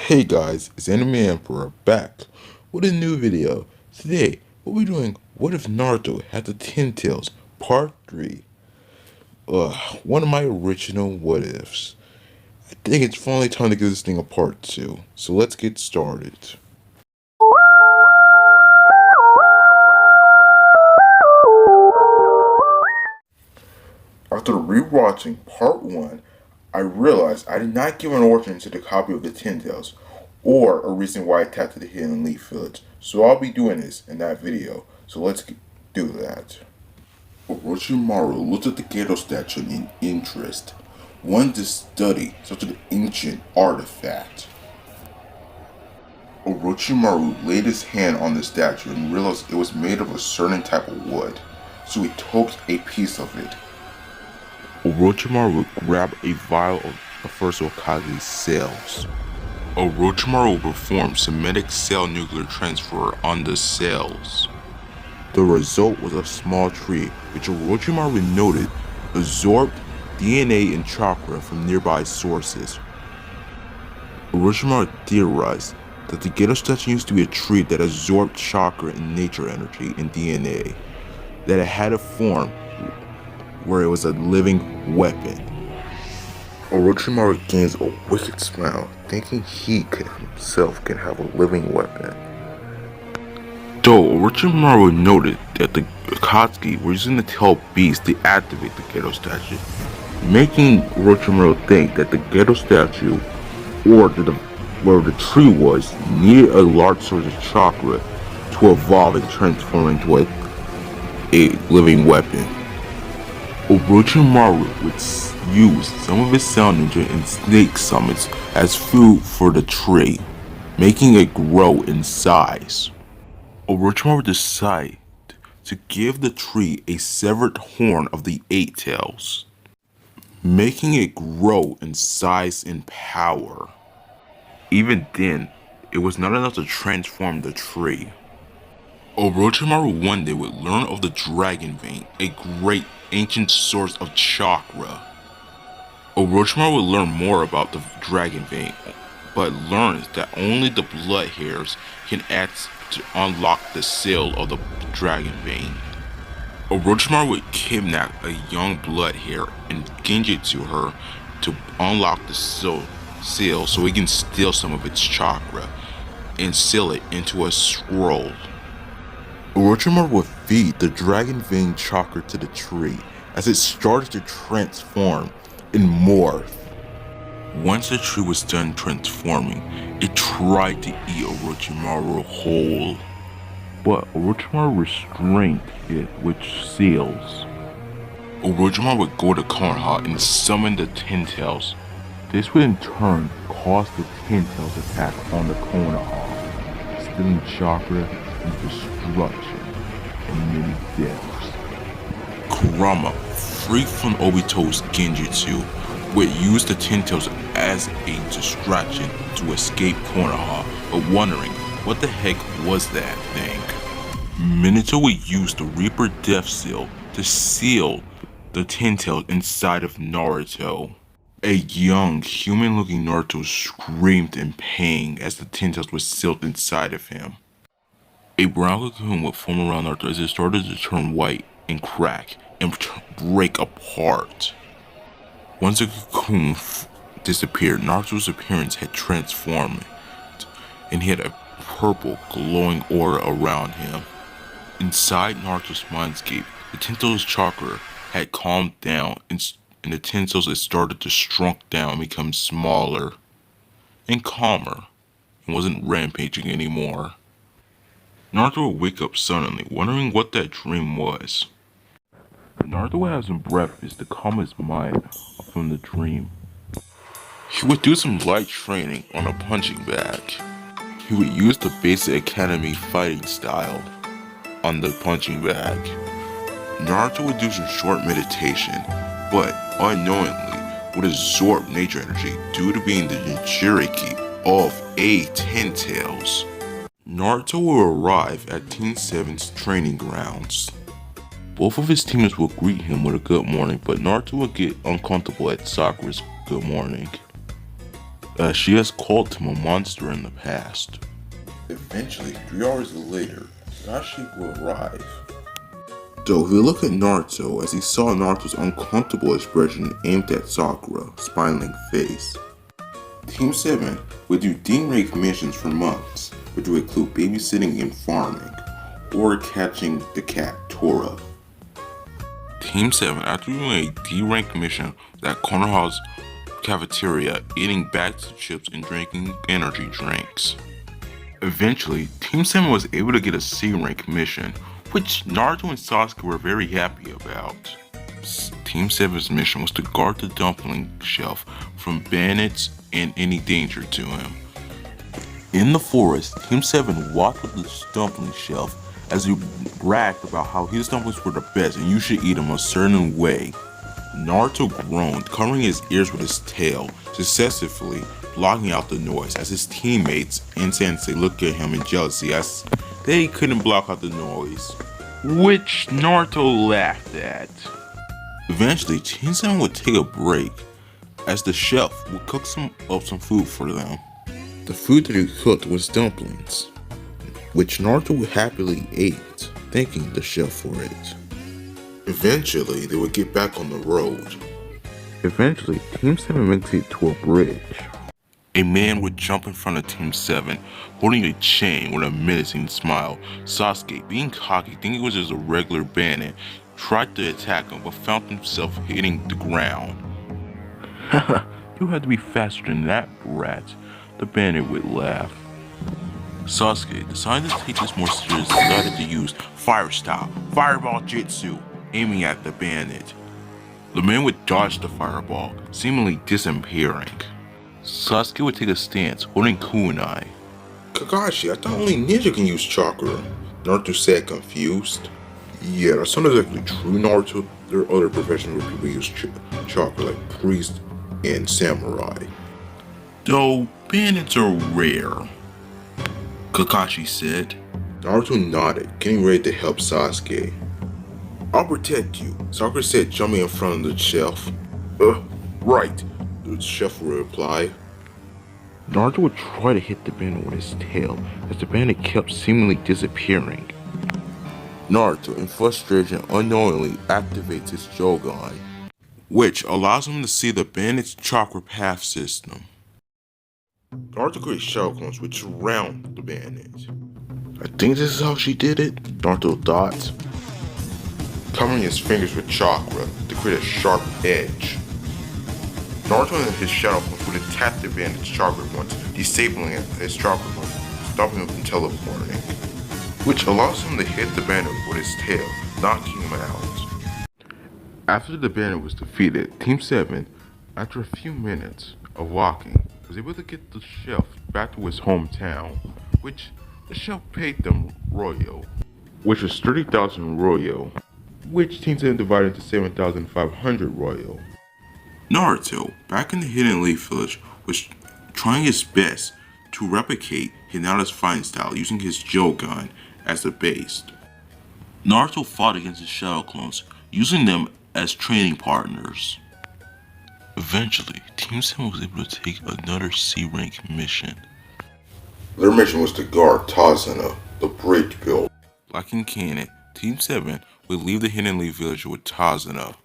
Hey guys, it's Anime Emperor back with a new video. Today, we'll be doing What If Naruto Had the Ten Tails Part 3. One of my original what ifs. I think it's finally time to give this thing a part 2. So let's get started. After rewatching Part 1, I realized I did not give an origin to the copy of the Ten Tails, or a reason why I tapped to the Hidden Leaf Village. So I'll be doing this in that video. So let's do that. Orochimaru looked at the Gedo statue in interest, wanted to study such an ancient artifact. Orochimaru laid his hand on the statue and realized it was made of a certain type of wood, so he took a piece of it. Orochimaru grabbed a vial of the first Hokage's cells. Orochimaru performed semitic cell nuclear transfer on the cells. The result was a small tree, which Orochimaru noted absorbed DNA and chakra from nearby sources. Orochimaru theorized that the Gedo statue used to be a tree that absorbed chakra and nature energy and DNA, that it had a form where it was a living weapon. Orochimaru gains a wicked smile, thinking he himself can have a living weapon. Though Orochimaru noted that the Akatsuki were using the tail beast to activate the Gedo statue, making Orochimaru think that the Gedo statue, or where the tree was, needed a large source of chakra to evolve and transform into a living weapon. Orochimaru would use some of his sound ninja and snake summons as food for the tree, making it grow in size. Orochimaru decided to give the tree a severed horn of the Eight Tails, making it grow in size and power. Even then, it was not enough to transform the tree. Orochimaru one day would learn of the Dragon Vein, a great ancient source of chakra. Orochimaru would learn more about the Dragon Vein, but learns that only the blood hairs can act to unlock the seal of the Dragon Vein. Orochimaru would kidnap a young blood hair and genjutsu her to unlock the seal so he can steal some of its chakra and seal it into a scroll. Orochimaru would feed the Dragon Vein chakra to the tree as it started to transform and morph. Once the tree was done transforming, it tried to eat Orochimaru whole, but Orochimaru restrained it with seals. Orochimaru would go to Konoha and summon the Ten Tails. This would in turn cause the Ten Tails attack on the Konoha, stealing chakra and destruction and many deaths. Kurama, free from Obito's genjutsu, would use the Ten Tails as a distraction to escape Konoha, but wondering what the heck was that thing. Minato would use the Reaper Death Seal to seal the Ten Tails inside of Naruto. A young, human-looking Naruto screamed in pain as the Ten Tails was sealed inside of him. A brown cocoon would form around Naruto as it started to turn white and crack and break apart. Once the cocoon disappeared, Naruto's appearance had transformed, and he had a purple, glowing aura around him. Inside Naruto's mindscape, the Ten Tails chakra had calmed down, and the Ten Tails had started to shrunk down and become smaller and calmer, and wasn't rampaging anymore. Naruto would wake up suddenly, wondering what that dream was. Naruto would have some breakfast to calm his mind from the dream. He would do some light training on a punching bag. He would use the basic academy fighting style on the punching bag. Naruto would do some short meditation, but unknowingly would absorb nature energy due to being the Jinchuriki of a Ten Tails. Naruto will arrive at Team 7's training grounds. Both of his teammates will greet him with a good morning, but Naruto will get uncomfortable at Sakura's good morning. she has called him a monster in the past. Eventually, 3 hours later, Kakashi will arrive. Though he looked at Naruto as he saw Naruto's uncomfortable expression aimed at Sakura's smiling face. Team 7 would do team rank missions for months, which would include babysitting and farming, or catching the cat Tora. Team 7, after doing a D-rank mission at Konoha's cafeteria, eating bags of chips and drinking energy drinks. Eventually, Team 7 was able to get a C-rank mission, which Naruto and Sasuke were very happy about. Team 7's mission was to guard the dumpling shelf from bandits and any danger to him. In the forest, Team 7 walked with the dumpling shelf as he bragged about how his dumplings were the best and you should eat them a certain way. Naruto groaned, covering his ears with his tail, successfully blocking out the noise as his teammates and Sensei looked at him in jealousy as they couldn't block out the noise, which Naruto laughed at. Eventually, Team 7 would take a break as the chef would cook some food for them. The food that he cooked was dumplings, which Naruto happily ate, thanking the chef for it. Eventually, they would get back on the road. Eventually, Team 7 makes it to a bridge. A man would jump in front of Team 7, holding a chain with a menacing smile. Sasuke, being cocky, thinking it was just a regular bandit, tried to attack him but found himself hitting the ground. Haha, you had to be faster than that, brat. The bandit would laugh. Sasuke decided to take this more serious and decided to use fire style, fireball jutsu, aiming at the bandit. The man would dodge the fireball, seemingly disappearing. Sasuke would take a stance, holding kunai. Kakashi, I thought only ninja can use chakra, Naruto said, confused. Yeah, that's not exactly true, Naruto. There are other professions where people use chakra, like priests and samurai. Though bandits are rare, Kakashi said. Naruto nodded, getting ready to help Sasuke. I'll protect you, Sakura said, jumping in front of the shelf. Right, the chef would reply. Naruto would try to hit the bandit with his tail, as the bandit kept seemingly disappearing. Naruto, in frustration, unknowingly activates his Jogan, which allows him to see the bandit's chakra path system. Naruto creates shadow clones which surround the bandit. I think this is how she did it, Naruto thought, covering his fingers with chakra to create a sharp edge. Naruto and his shadow clones would attack the bandit's chakra once, disabling his chakra clone, stopping him from teleporting, which allows him to hit the bandit with his tail, knocking him out. After the bandit was defeated, Team 7, after a few minutes of walking, was able to get the chef back to his hometown, which the chef paid them Royo, which was 30,000 Royo, which Team 7 divided into 7,500 Royo. Naruto, back in the Hidden Leaf Village, was trying his best to replicate Hinata's fighting style using his Jogan as the base. Naruto fought against his shadow clones, using them as training partners. Eventually, Team 7 was able to take another C-rank mission. Their mission was to guard Tazuna, the bridge builder. Like in canon, Team 7 would leave the Hidden Leaf Village with Tazuna.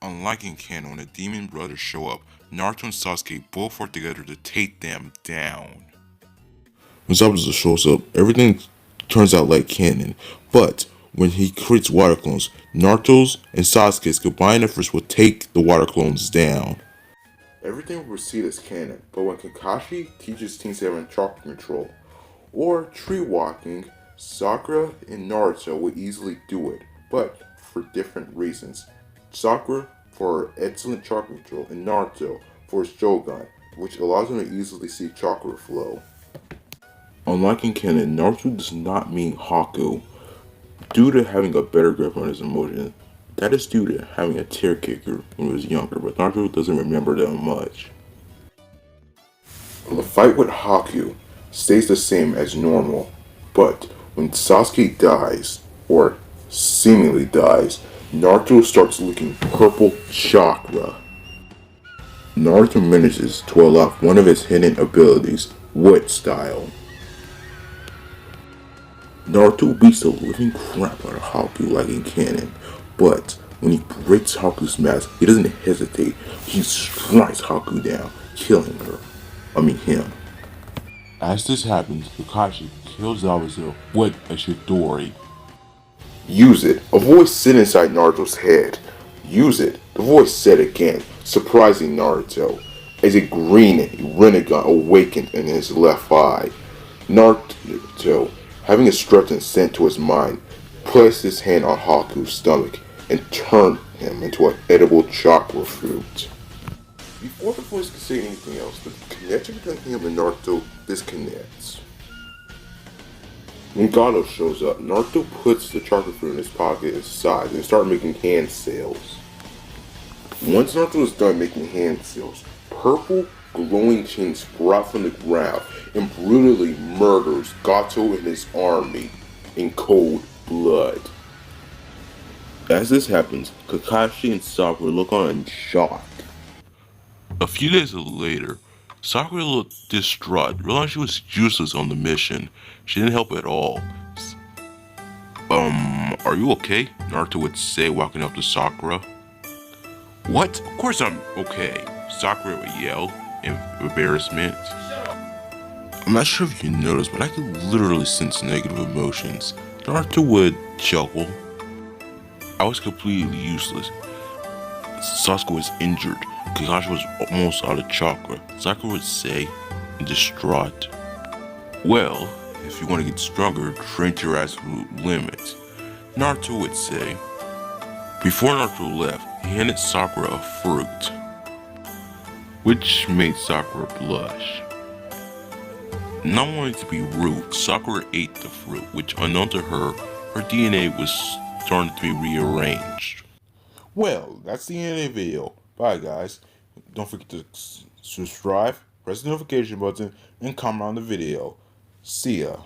Unlike in canon, when the Demon Brothers show up, Naruto and Sasuke both work together to take them down. When Zabuza shows up, everything turns out like canon, but when he creates water clones, Naruto's and Sasuke's combined efforts will take the water clones down. Everything will proceed as canon, but when Kakashi teaches Team 7 chakra control or tree walking, Sakura and Naruto will easily do it, but for different reasons. Sakura for her excellent chakra control and Naruto for his Jogan, which allows him to easily see chakra flow. Unlike in canon, Naruto does not mean Haku due to having a better grip on his emotions. That is due to having a tear kicker when he was younger, but Naruto doesn't remember that much. The fight with Haku stays the same as normal, but when Sasuke dies, or seemingly dies, Naruto starts leaking purple chakra. Naruto manages to unlock one of his hidden abilities, Wood Style. Naruto beats the living crap out of Haku like a cannon, but when he breaks Haku's mask, he doesn't hesitate. He strikes Haku down, killing him. As this happens, Kakashi kills Zabuza with a Chidori. Use it. A voice said inside Naruto's head. Use it. The voice said again, surprising Naruto. As a green Rinnegan awakened in his left eye. Naruto, having a strength sent to his mind, placed his hand on Haku's stomach and turned him into an edible chakra fruit. Before the voice could say anything else, the connection between him and Naruto disconnects. When Gato shows up, Naruto puts the chakra fruit in his pocket aside and starts making hand sales. Once Naruto is done making hand sales, purple glowing chains sprout from the ground and brutally murders Gato and his army in cold blood. As this happens, Kakashi and Sakura look on in shock. A few days later, Sakura looked distraught, realized she was useless on the mission. She didn't help at all. Are you okay? Naruto would say, walking up to Sakura. What? Of course I'm okay, Sakura would yell in embarrassment. I'm not sure if you noticed, but I could literally sense negative emotions. Naruto would chuckle. I was completely useless. Sasuke was injured. Kakashi was almost out of chakra. Sakura would say, distraught. Well, if you want to get stronger, train to your absolute limits, Naruto would say. Before Naruto left, he handed Sakura a fruit, which made Sakura blush. Not wanting to be rude, Sakura ate the fruit, which unknown to her, her DNA was starting to be rearranged. Well, that's the end of the video. Bye guys. Don't forget to subscribe, press the notification button, and comment on the video. See ya.